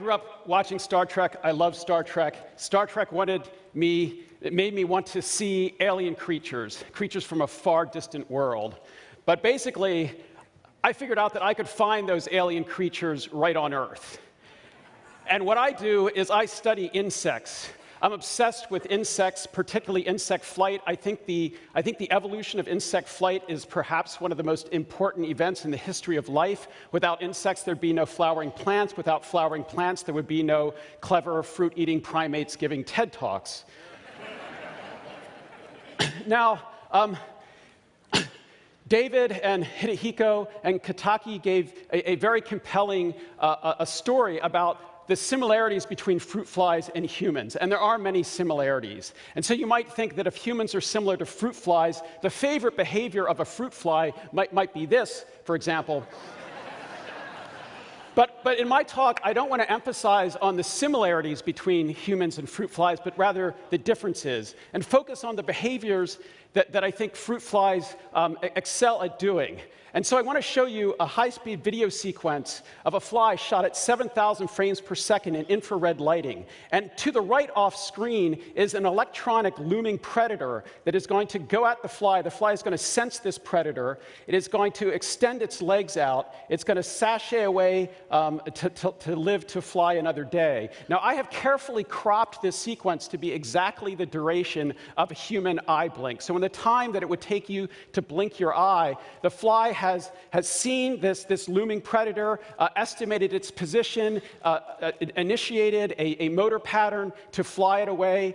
grew up watching Star Trek. I love Star Trek. Star Trek it made me want to see alien creatures from a far distant world. But basically, I figured out that I could find those alien creatures right on Earth. And what I do is I study insects. I'm obsessed with insects, particularly insect flight. I think the evolution of insect flight is perhaps one of the most important events in the history of life. Without insects, there'd be no flowering plants. Without flowering plants, there would be no clever fruit-eating primates giving TED Talks. Now, David and Hidehiko and Kataki gave a very compelling a story about the similarities between fruit flies and humans, and there are many similarities. And so you might think that if humans are similar to fruit flies, the favorite behavior of a fruit fly might be this, for example. But in my talk, I don't want to emphasize on the similarities between humans and fruit flies, but rather the differences, and focus on the behaviors that I think fruit flies excel at doing. And so I want to show you a high-speed video sequence of a fly shot at 7,000 frames per second in infrared lighting. And to the right off screen is an electronic looming predator that is going to go at the fly. The fly is going to sense this predator. It is going to extend its legs out. It's going to sashay away to live to fly another day. Now, I have carefully cropped this sequence to be exactly the duration of a human eye blink. So in the time that it would take you to blink your eye, the fly has seen this looming predator, estimated its position, initiated a motor pattern to fly it away,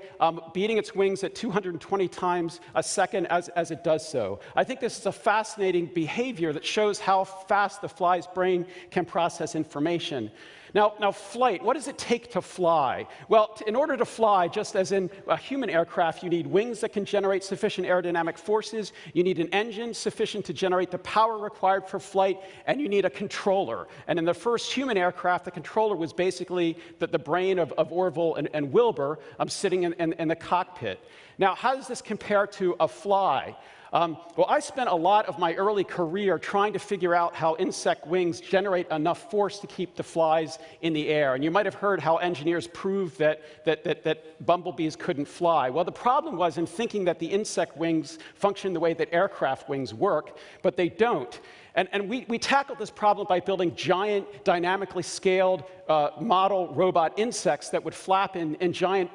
beating its wings at 220 times a second as it does so. I think this is a fascinating behavior that shows how fast the fly's brain can process information. Now, flight, what does it take to fly? Well, in order to fly, just as in a human aircraft, you need wings that can generate sufficient aerodynamic forces, you need an engine sufficient to generate the power required for flight, and you need a controller. And in the first human aircraft, the controller was basically the brain of Orville and Wilbur sitting in the cockpit. Now, how does this compare to a fly? Well, I spent a lot of my early career trying to figure out how insect wings generate enough force to keep the flies in the air. And you might have heard how engineers proved that bumblebees couldn't fly. Well, the problem was in thinking that the insect wings function the way that aircraft wings work, but they don't. And we tackled this problem by building giant, dynamically scaled model robot insects that would flap in giant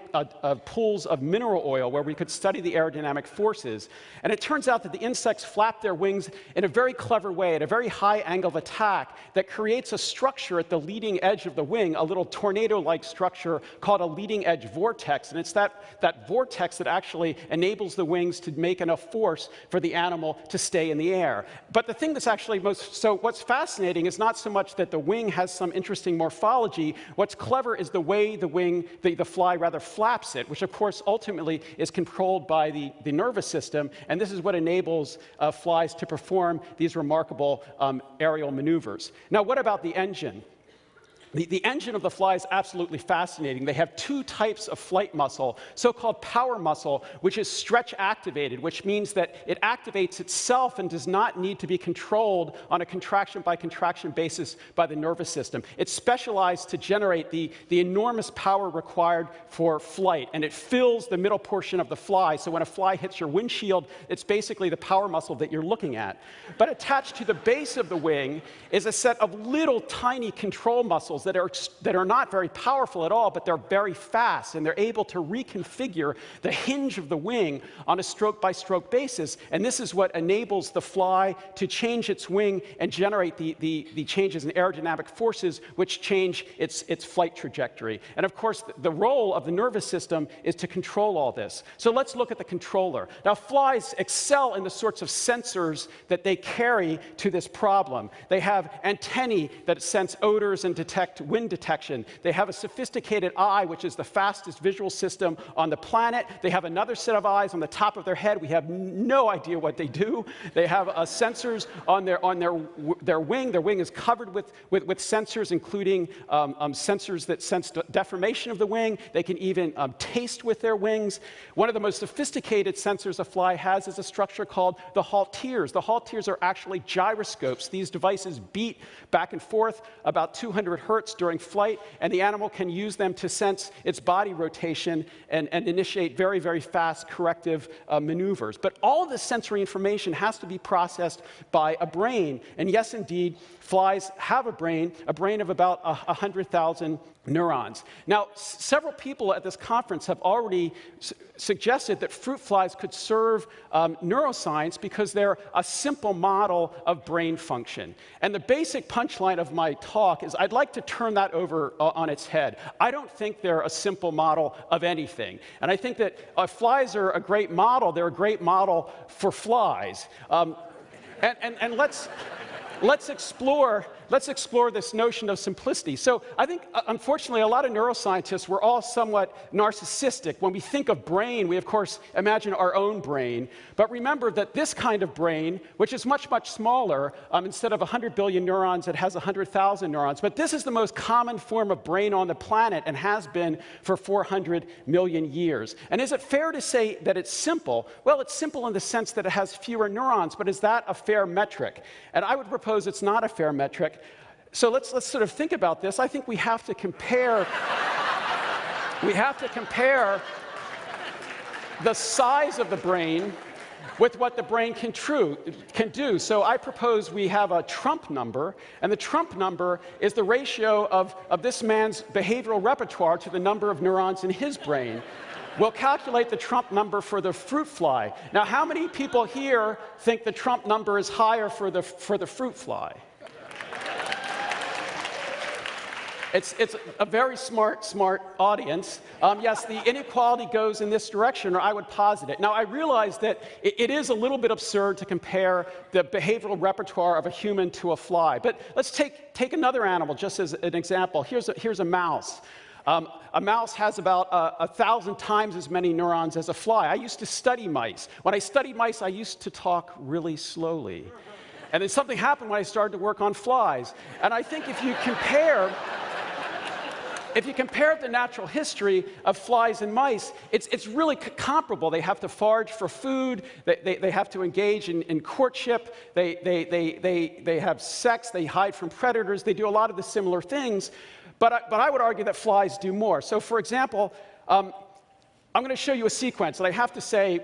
pools of mineral oil where we could study the aerodynamic forces. And it turns out that the insects flap their wings in a very clever way, at a very high angle of attack, that creates a structure at the leading edge of the wing, a little tornado-like structure called a leading edge vortex. And it's that vortex that actually enables the wings to make enough force for the animal to stay in the air. But the thing that's actually what's fascinating is not so much that the wing has some interesting morphology. What's clever is the way the fly rather flaps it, which of course ultimately is controlled by the nervous system, and this is what enables flies to perform these remarkable aerial maneuvers. Now, what about the engine? The engine of the fly is absolutely fascinating. They have two types of flight muscle, so-called power muscle, which is stretch-activated, which means that it activates itself and does not need to be controlled on a contraction-by-contraction basis by the nervous system. It's specialized to generate the enormous power required for flight, and it fills the middle portion of the fly, so when a fly hits your windshield, it's basically the power muscle that you're looking at. But attached to the base of the wing is a set of little tiny control muscles that are not very powerful at all, but they're very fast, and they're able to reconfigure the hinge of the wing on a stroke-by-stroke basis. And this is what enables the fly to change its wing and generate the changes in aerodynamic forces, which change its flight trajectory. And of course, the role of the nervous system is to control all this. So let's look at the controller. Now, flies excel in the sorts of sensors that they carry to this problem. They have antennae that sense odors and detect wind detection. They have a sophisticated eye, which is the fastest visual system on the planet. They have another set of eyes on the top of their head. We have no idea what they do. They have sensors on their wing. Their wing is covered with sensors, including sensors that sense deformation of the wing. They can even taste with their wings. One of the most sophisticated sensors a fly has is a structure called the halteres. The halteres are actually gyroscopes. These devices beat back and forth about 200 hertz ports during flight, and the animal can use them to sense its body rotation and initiate very, very fast corrective maneuvers. But all of this sensory information has to be processed by a brain. And yes, indeed, flies have a brain of about 100,000 neurons. Now, several people at this conference have already suggested that fruit flies could serve neuroscience because they're a simple model of brain function. And the basic punchline of my talk is I'd like to turn that over on its head. I don't think they're a simple model of anything. And I think that flies are a great model. They're a great model for flies. And let's explore this notion of simplicity. So I think, unfortunately, a lot of neuroscientists, we're all somewhat narcissistic. When we think of brain, we, of course, imagine our own brain. But remember that this kind of brain, which is much, much smaller, instead of 100 billion neurons, it has 100,000 neurons. But this is the most common form of brain on the planet and has been for 400 million years. And is it fair to say that it's simple? Well, it's simple in the sense that it has fewer neurons, but is that a fair metric? And I would propose it's not a fair metric. So let's sort of think about this. I think we have to compare the size of the brain with what the brain can do. So I propose we have a Trump number, and the Trump number is the ratio of this man's behavioral repertoire to the number of neurons in his brain. We'll calculate the Trump number for the fruit fly. Now, how many people here think the Trump number is higher for the fruit fly? It's a very smart audience. Yes, the inequality goes in this direction, or I would posit it. Now, I realize that it is a little bit absurd to compare the behavioral repertoire of a human to a fly. But let's take another animal just as an example. Here's a mouse. A mouse has about 1,000 times as many neurons as a fly. I used to study mice. When I studied mice, I used to talk really slowly. And then something happened when I started to work on flies. And I think if you compare the natural history of flies and mice, it's really comparable. They have to forage for food. They have to engage in courtship. They have sex. They hide from predators. They do a lot of the similar things. But I would argue that flies do more. So, for example, I'm going to show you a sequence. And I have to say,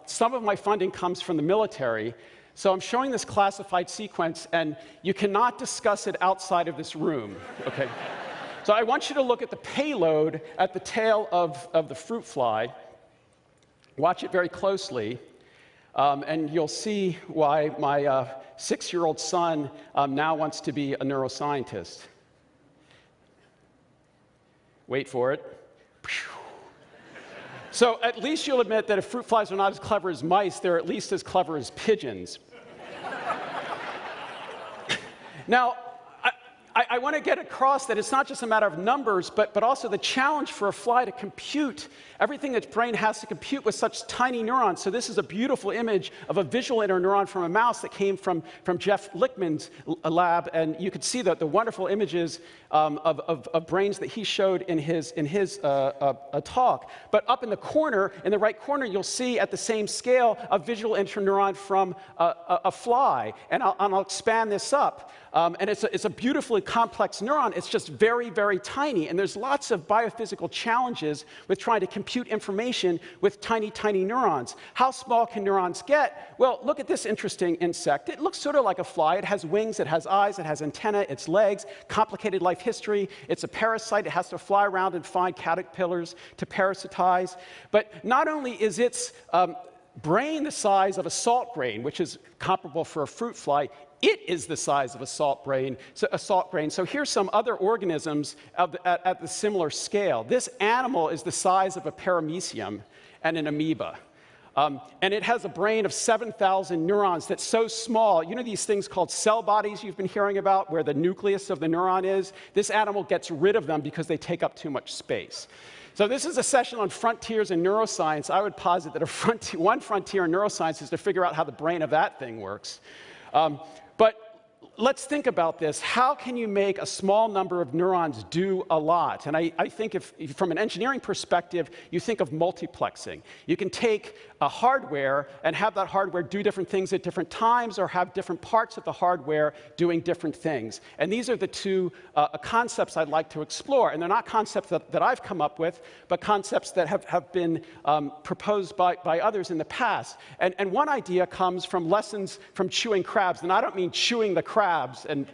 some of my funding comes from the military. So I'm showing this classified sequence, and you cannot discuss it outside of this room. Okay? So I want you to look at the payload at the tail of the fruit fly. Watch it very closely, and you'll see why my 6-year-old son now wants to be a neuroscientist. Wait for it. So at least you'll admit that if fruit flies are not as clever as mice, they're at least as clever as pigeons. Now, I want to get across that it's not just a matter of numbers, but also the challenge for a fly to compute everything its brain has to compute with such tiny neurons. So this is a beautiful image of a visual interneuron from a mouse that came from Jeff Lichtman's lab, and you could see the wonderful images of brains that he showed in his talk. But up in the corner, in the right corner, you'll see at the same scale a visual interneuron from a fly, and I'll expand this up. And it's a beautifully complex neuron. It's just very, very tiny. And there's lots of biophysical challenges with trying to compute information with tiny, tiny neurons. How small can neurons get? Well, look at this interesting insect. It looks sort of like a fly. It has wings, it has eyes, it has antennae, it's legs, complicated life history. It's a parasite. It has to fly around and find caterpillars to parasitize. But not only is its brain the size of a salt grain, which is comparable for a fruit fly, it is the size of a salt grain. So here's some other organisms at the similar scale. This animal is the size of a paramecium and an amoeba. And it has a brain of 7,000 neurons that's so small. You know these things called cell bodies you've been hearing about, where the nucleus of the neuron is? This animal gets rid of them because they take up too much space. So this is a session on frontiers in neuroscience. I would posit that one frontier in neuroscience is to figure out how the brain of that thing works. But let's think about this. How can you make a small number of neurons do a lot? And I think if from an engineering perspective, you think of multiplexing. You can take a hardware and have that hardware do different things at different times, or have different parts of the hardware doing different things. And these are the two concepts I'd like to explore. And they're not concepts that I've come up with, but concepts that have been proposed by others in the past. And one idea comes from lessons from chewing crabs. And I don't mean chewing the crabs. And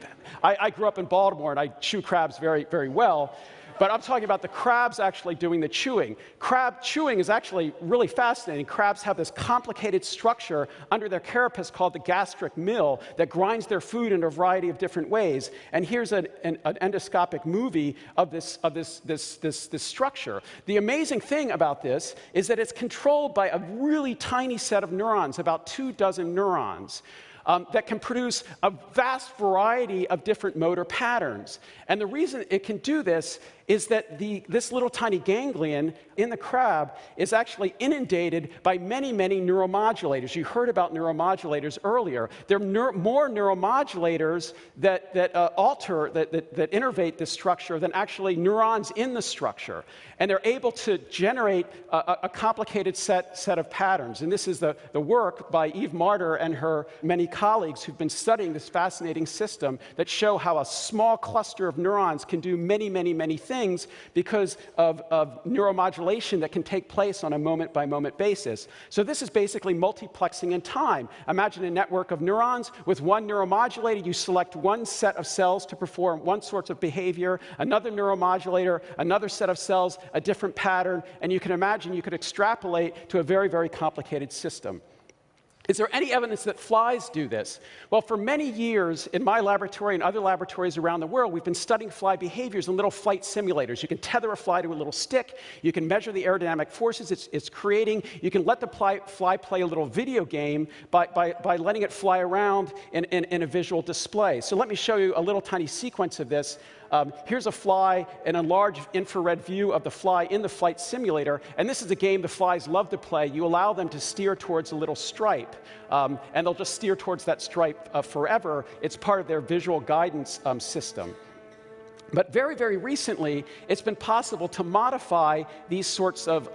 I grew up in Baltimore, and I chew crabs very, very well. But I'm talking about the crabs actually doing the chewing. Crab chewing is actually really fascinating. Crabs have this complicated structure under their carapace called the gastric mill that grinds their food in a variety of different ways. And here's an endoscopic movie of this structure. The amazing thing about this is that it's controlled by a really tiny set of neurons, about 24 neurons. That can produce a vast variety of different motor patterns. And the reason it can do this is that this little tiny ganglion in the crab is actually inundated by many, many neuromodulators. You heard about neuromodulators earlier. There are more neuromodulators that innervate this structure than actually neurons in the structure. And they're able to generate a complicated set of patterns. And this is the work by Eve Marder and her many colleagues who've been studying this fascinating system that show how a small cluster of neurons can do many, many, many things because of neuromodulation that can take place on a moment-by-moment basis. So this is basically multiplexing in time. Imagine a network of neurons. With one neuromodulator, you select one set of cells to perform one sort of behavior, another neuromodulator, another set of cells, a different pattern, and you can imagine you could extrapolate to a very, very complicated system. Is there any evidence that flies do this? Well, for many years in my laboratory and other laboratories around the world, we've been studying fly behaviors in little flight simulators. You can tether a fly to a little stick. You can measure the aerodynamic forces it's creating. You can let the fly play a little video game by letting it fly around in a visual display. So let me show you a little tiny sequence of this. Here's a fly and a large infrared view of the fly in the flight simulator. And this is a game the flies love to play. You allow them to steer towards a little stripe, and they'll just steer towards that stripe forever. It's part of their visual guidance system. But very, very recently, it's been possible to modify these sorts of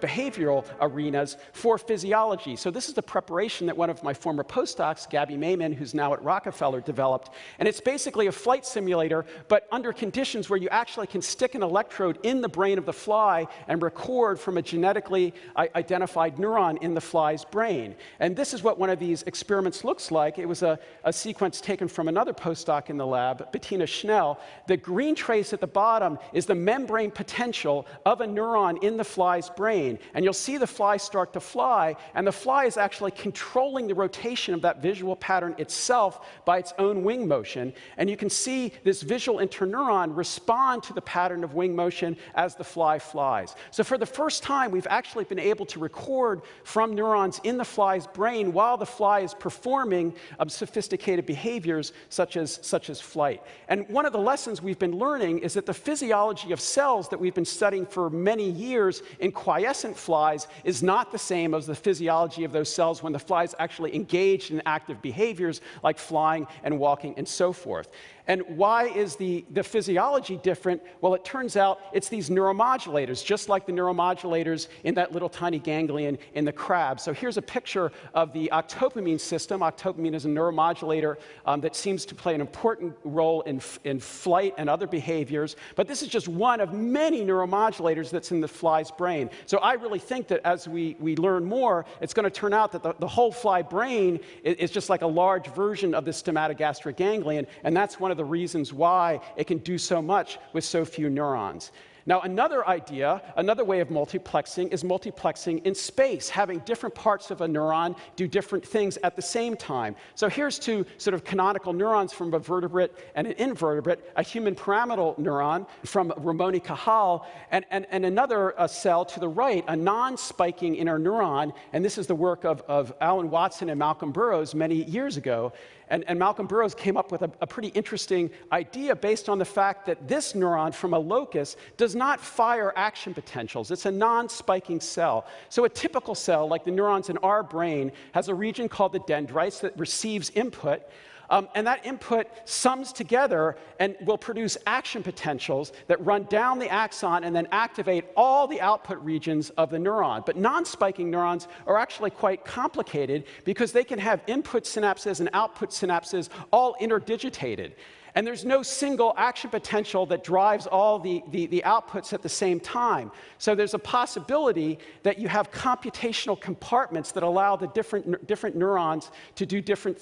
behavioral arenas for physiology. So this is the preparation that one of my former postdocs, Gabby Mayman, who's now at Rockefeller, developed. And it's basically a flight simulator, but under conditions where you actually can stick an electrode in the brain of the fly and record from a genetically identified neuron in the fly's brain. And this is what one of these experiments looks like. It was a sequence taken from another postdoc in the lab, Bettina Schnell. The green trace at the bottom is the membrane potential of a neuron in the fly's brain. And you'll see the fly start to fly, and the fly is actually controlling the rotation of that visual pattern itself by its own wing motion. And you can see this visual interneuron respond to the pattern of wing motion as the fly flies. So for the first time, we've actually been able to record from neurons in the fly's brain while the fly is performing sophisticated behaviors such as flight. And one of the lessons we've been learning is that the physiology of cells that we've been studying for many years in quiescent flies is not the same as the physiology of those cells when the fly is actually engaged in active behaviors like flying and walking and so forth. And why is the physiology different? Well, it turns out it's these neuromodulators, just like the neuromodulators in that little tiny ganglion in the crab. So here's a picture of the octopamine system. Octopamine is a neuromodulator that seems to play an important role in flight and other behaviors. But this is just one of many neuromodulators that's in the fly's brain. So I really think that as we learn more, it's going to turn out that the whole fly brain is just like a large version of the stomatogastric ganglion, and that's one of the reasons why it can do so much with so few neurons. Now, another idea, another way of multiplexing is multiplexing in space, having different parts of a neuron do different things at the same time. So here's two sort of canonical neurons from a vertebrate and an invertebrate, a human pyramidal neuron from Ramoni Cajal, and another cell to the right, a non-spiking interneuron, and this is the work of Alan Watson and Malcolm Burrows many years ago. And Malcolm Burrows came up with a pretty interesting idea based on the fact that this neuron from a locus does not fire action potentials. It's a non-spiking cell. So a typical cell, like the neurons in our brain, has a region called the dendrites that receives input. And that input sums together and will produce action potentials that run down the axon and then activate all the output regions of the neuron. But non-spiking neurons are actually quite complicated because they can have input synapses and output synapses all interdigitated. And there's no single action potential that drives all the outputs at the same time. So there's a possibility that you have computational compartments that allow the different neurons to do different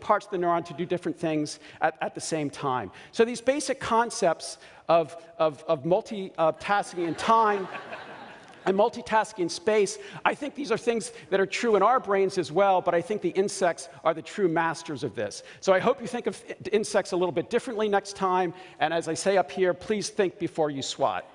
parts of the neuron to do different things at the same time. So these basic concepts of multitasking in time and multitasking in space, I think these are things that are true in our brains as well, but I think the insects are the true masters of this. So I hope you think of insects a little bit differently next time, and as I say up here, please think before you swat.